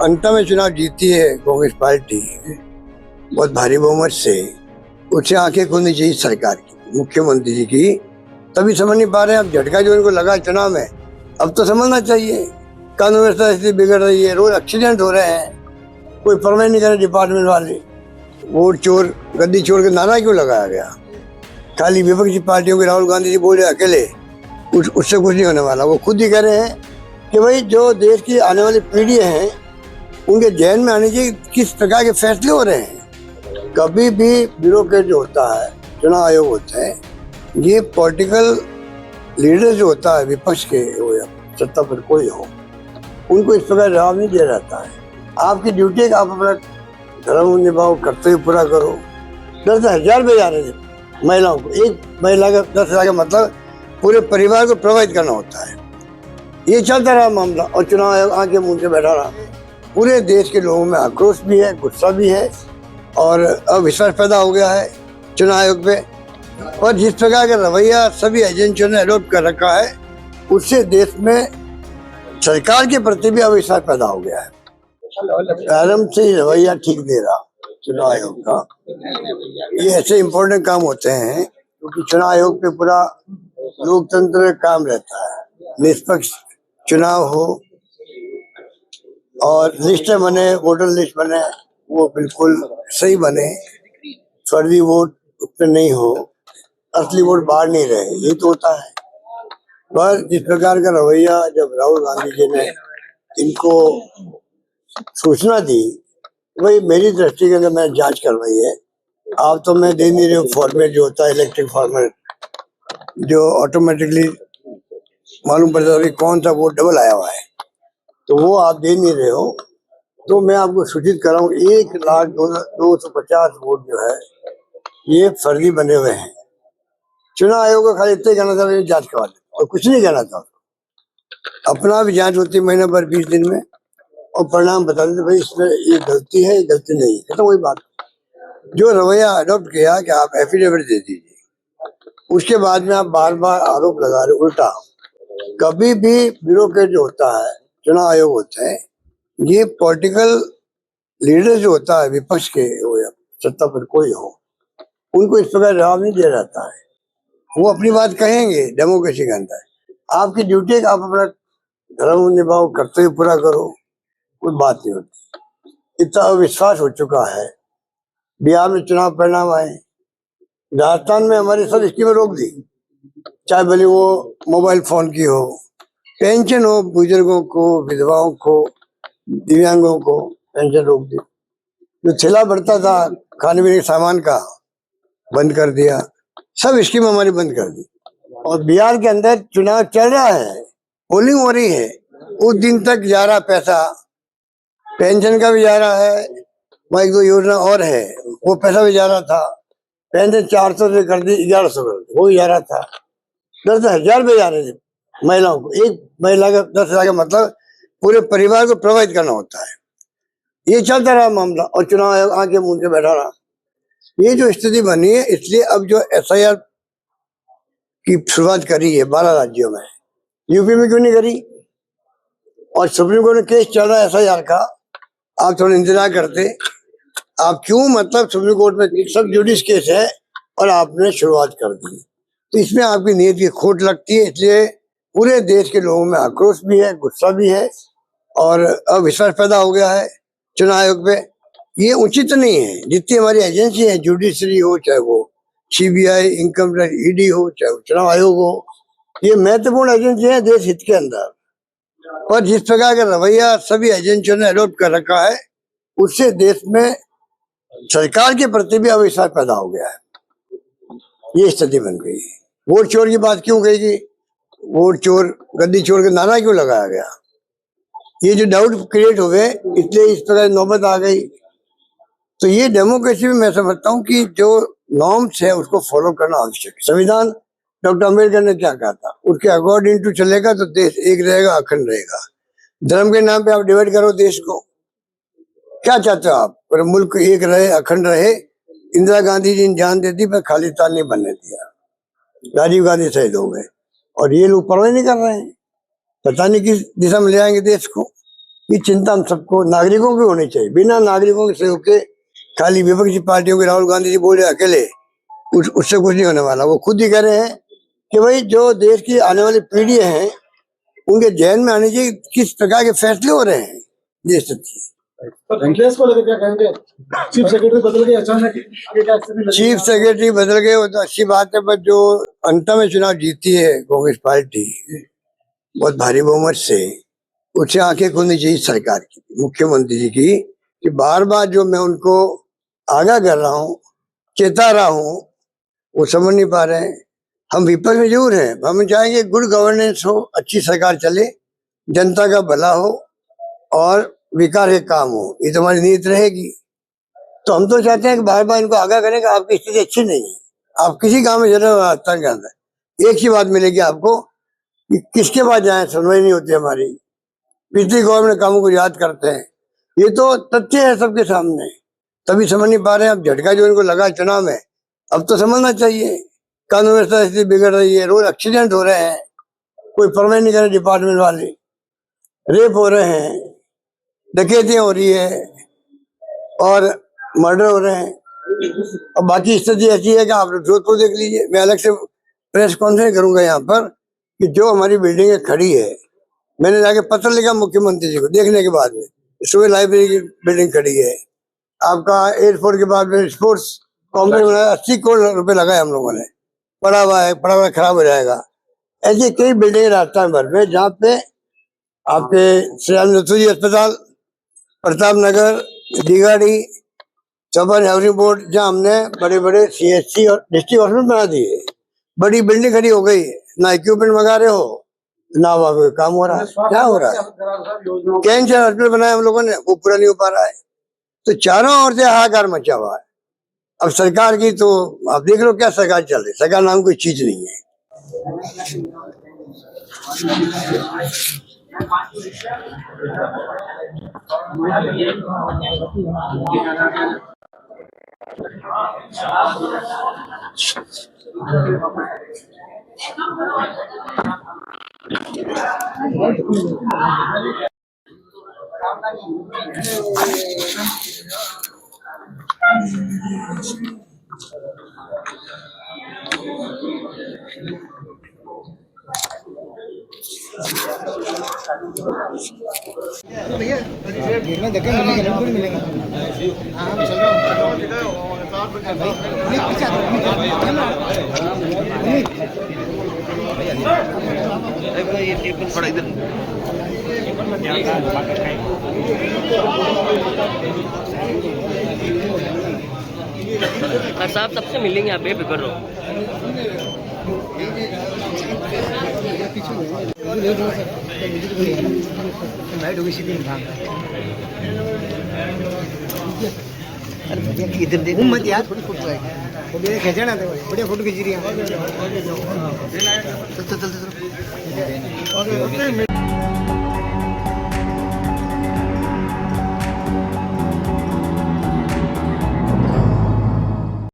अंत में चुनाव जीती है कांग्रेस पार्टी बहुत भारी बहुमत से। उससे आंखें खोलनी चाहिए सरकार की, मुख्यमंत्री जी की। तभी समझ नहीं पा रहे हैं। अब झटका जो इनको लगा चुनाव में, अब तो समझना चाहिए। कानून व्यवस्था इसलिए बिगड़ रही है, रोज एक्सीडेंट हो रहे हैं, कोई परवाह नहीं करे डिपार्टमेंट वाले। वोट चोर गद्दी चोर के नारा क्यों लगाया गया? खाली विपक्षी पार्टियों के राहुल गांधी जी बोल रहे अकेले, उससे कुछ नहीं होने वाला। वो खुद ही कह रहे हैं कि भाई जो देश की आने वाली पीढ़ी है उनके जहन में आने चाहिए किस प्रकार के फैसले हो रहे हैं। कभी भी ब्यूरोक्रेट जो होता है, चुनाव आयोग होता है, ये पॉलिटिकल लीडर जो होता है विपक्ष के हो या सत्ता पर कोई हो, उनको इस प्रकार जवाब नहीं दिया जाता है। आपकी ड्यूटी है कि आप अपना धर्म निभाओ, कर्तव्य पूरा करो। 10,000 भेजा रहे थे महिलाओं को। एक महिला का 10,000 का मतलब पूरे परिवार को प्रभावित करना होता है। ये चलता रहा मामला और चुनाव आयोग आके मुंह से बैठा रहा। पूरे देश के लोगों में आक्रोश भी है, गुस्सा भी है और अविश्वास पैदा हो गया है चुनाव आयोग पे। और जिस प्रकार का रवैया सभी एजेंसियों ने अडॉप्ट कर रखा है, उससे देश में सरकार के प्रति भी अविश्वास पैदा हो गया है। प्रारंभ से ही रवैया ठीक दे रहा चुनाव आयोग का। ये ऐसे इम्पोर्टेंट काम होते हैं क्योंकि चुनाव आयोग पे पूरा लोकतंत्र का काम रहता है। निष्पक्ष चुनाव हो और लिस्ट बने, वोटर लिस्ट बने, वो बिल्कुल सही बने, फर्जी वोट उसमें नहीं हो, असली वोट बाहर नहीं रहे, ये तो होता है। पर जिस प्रकार का रवैया जब राहुल गांधी जी ने इनको सूचना दी, वही मेरी दृष्टि के अंदर मैंने जांच करवाई है। आप तो मैं दे नहीं रहे हूँ फॉर्मेट जो होता है इलेक्ट्रिक फॉर्मेट, जो ऑटोमेटिकली मालूम पड़ता है कौन सा वोट डबल आया हुआ है, तो वो आप दे नहीं रहे हो। तो मैं आपको सूचित कर रहा हूँ 1,02,250 वोट जो है ये फर्जी बने हुए हैं। चुनाव आयोग को खाली इतना कहना था जांच करवा दे और कुछ नहीं कहना था। अपना भी जांच होती महीने भर 20 दिन में और परिणाम बता देते भाई इसमें ये गलती है, ये गलती नहीं है, तो वही बात। जो रवैया अडॉप्ट किया कि आप एफिडेविट दे दीजिए, उसके बाद में आप बार बार आरोप लगा रहे उल्टा। कभी भी ब्यूरोक्रेट जो होता है, चुनाव आयोग होता है, ये पॉलिटिकल लीडर जो होता है विपक्ष के हो या सत्ता पर कोई हो, उनको इस प्रकार जवाब नहीं दिया जाता है। वो अपनी बात कहेंगे डेमोक्रेसी के अंदर। आपकी ड्यूटी है कि आप अपना धर्म निभाओ, कर्तव्य पूरा करो, कोई बात नहीं होती। इतना अविश्वास हो चुका है। बिहार में चुनाव परिणाम आए, राजस्थान में हमारी सब स्कीमें रोक दी, चाहे भले वो मोबाइल फोन की हो, पेंशन हो, बुजुर्गों को, विधवाओं को, दिव्यांगों को पेंशन रोक दी। जो ठेला बढ़ता था खाने पीने के सामान का बंद कर दिया, सब स्कीम हमारी बंद कर दी। और बिहार के अंदर चुनाव चल रहा है, पोलिंग हो रही है, उस दिन तक जा रहा पैसा, पेंशन का भी जा रहा है, वहाँ 1-2 योजना और है, वो पैसा भी जा रहा था। पेंशन 400 से कर दी 1100 कर दी, वो भी जा रहा था। 10,000 भेजा रहे थे महिलाओं को। एक महिला का 10,000 का मतलब पूरे परिवार को प्रभावित करना होता है। ये चलता रहा मामला और चुनाव आयोग आके मुंह से बैठा रहा। ये जो स्थिति बनी है, इसलिए अब जो SIR की शुरुआत करी है 12 राज्यों में, यूपी में क्यों नहीं करी? और सुप्रीम कोर्ट में केस चल रहा है SIR का, आप थोड़ा इंतजार करते। आप क्यों मतलब सुप्रीम कोर्ट में सब जुडिस केस है और आपने शुरुआत कर दी, तो इसमें आपकी नीयत की खोट लगती है। इसलिए पूरे देश के लोगों में आक्रोश भी है, गुस्सा भी है और अविश्वास पैदा हो गया है चुनाव आयोग पे। ये उचित नहीं है। जितनी हमारी एजेंसी है, जुडिशरी हो, चाहे वो CBI, इनकम टैक्स, ED हो, चाहे चुनाव आयोग हो, ये महत्वपूर्ण एजेंसी है देश हित के अंदर। और जिस प्रकार का रवैया सभी एजेंसियों ने अडॉप्ट कर रखा है, उससे देश में सरकार के प्रति भी अविश्वास पैदा हो गया है। ये स्थिति बन गई है। वोट चोर की बात क्यों कहेगी? वोट चोर गद्दी चोर के नारा क्यों लगाया गया? ये जो डाउट क्रिएट हो गए, इसलिए इस तरह नौबत आ गई। तो ये डेमोक्रेसी में मैं समझता हूँ कि जो नॉर्म्स है उसको फॉलो करना आवश्यक है। संविधान डॉक्टर अम्बेडकर ने क्या कहा था, उसके अकॉर्डिंग टू चलेगा तो देश एक रहेगा, अखंड रहेगा। धर्म के नाम पे आप डिवाइड करो देश को, क्या चाहते हो आप? पर मुल्क एक रहे, अखंड रहे। इंदिरा गांधी जी ने जान दे दी पर खालिस्तान नहीं बनने दिया, राजीव गांधी शहीद हो गए और ये लोग परवाह नहीं कर रहे हैं। पता नहीं किस दिशा में ले आएंगे देश को। ये चिंता हम सबको, नागरिकों की होनी चाहिए। बिना नागरिकों के सहयोग के खाली विपक्षी पार्टियों के राहुल गांधी जी बोले अकेले उससे कुछ नहीं होने वाला। वो खुद ही कह रहे हैं कि भाई जो देश की आने वाली पीढ़ी है उनके जहन में आने चाहिए किस प्रकार के फैसले हो रहे हैं ये सच्ची। वेंकटेश को लेकर क्या कहेंगे? चीफ सेक्रेटरी बदल गए अचानक, चीफ सेक्रेटरी बदल गए वो तो अच्छी बात है, पर जो अंत में चुनाव जीती है कांग्रेस पार्टी बहुत भारी बहुमत से, उससे आंखें खोलनी चाहिए सरकार की, मुख्यमंत्री जी की, कि बार बार जो मैं उनको आगाह कर रहा हूँ, चेता रहा हूँ, वो समझ नहीं पा रहे हैं। हम विपक्ष में जरूर हैं, हम चाहेंगे गुड गवर्नेंस हो, अच्छी सरकार चले, जनता का भला हो और विकास के काम हो, ये तो हमारी नीयत रहेगी। तो हम तो चाहते हैं कि बार बार इनको आगाह करें कि आपकी स्थिति अच्छी नहीं है, आप किसी गांव में चले राजस्थान के अंदर एक ही बात मिलेगी आपको कि किसके पास जाए, सुनवाई नहीं होती हमारी, पिछली गवर्नमेंट कामों को याद करते हैं। ये तो तथ्य है सबके सामने, तभी समझ नहीं पा रहे हैं। अब झटका जो इनको लगा चुनाव में, अब तो समझना चाहिए। कानून व्यवस्था स्थिति बिगड़ रही है, रोज एक्सीडेंट हो रहे हैं, कोई परवाह नहीं कर रहे डिपार्टमेंट वाले, रेप हो रहे हैं, डकैतियां हो रही है और मर्डर हो रहे हैं। और बाकी स्थिति ऐसी है कि आप जोधपुर देख लीजिए, मैं अलग से प्रेस कॉन्फ्रेंस करूंगा यहाँ पर कि जो हमारी बिल्डिंगें खड़ी है, मैंने जाके पत्र लिखा मुख्यमंत्री जी को देखने के बाद में, सुबह लाइब्रेरी की बिल्डिंग खड़ी है, आपका एयरपोर्ट के बाद में स्पोर्ट्स कॉम्प्लेक्स बनाया, 80 करोड़ रुपए लगाए हम लोगों ने, पड़ा हुआ खराब हो जाएगा। ऐसी कई बिल्डिंग राजस्थान भर में जहाँ पे आपके श्री राम नथुजी अस्पताल, प्रताप नगर, दीगाड़ी, चौबन हाउसिंग बोर्ड, जहाँ हमने बड़े बड़े CHC और डिस्ट्रिक्ट हॉस्पिटल बना दिए, बड़ी बिल्डिंग खड़ी हो गई, ना इक्विपमेंट मंगा रहे हो ना वहाँ पे काम हो रहा है। क्या हो रहा है? कैंसर हॉस्पिटल बनाया हम लोगों ने, वो पूरा नहीं हो पा रहा है। तो चारों ओर से हाहाकार मचा हुआ है। अब सरकार की तो आप देख लो क्या सरकार चल रही, सरकार नाम कोई चीज नहीं है। भैया गेट में धक्के मिलेंगे, बिल्कुल मिलेंगे। हाँ हम चल रहा हूँ। ये टेबल थोड़ा इधर साहब सबसे मिलेंगे, आप बेफिक्र रहो। इधर देखो मत यार, थोड़ी फोटो है वो भी खींचना था, बढ़िया फोटो खींच रही है। चल चल चल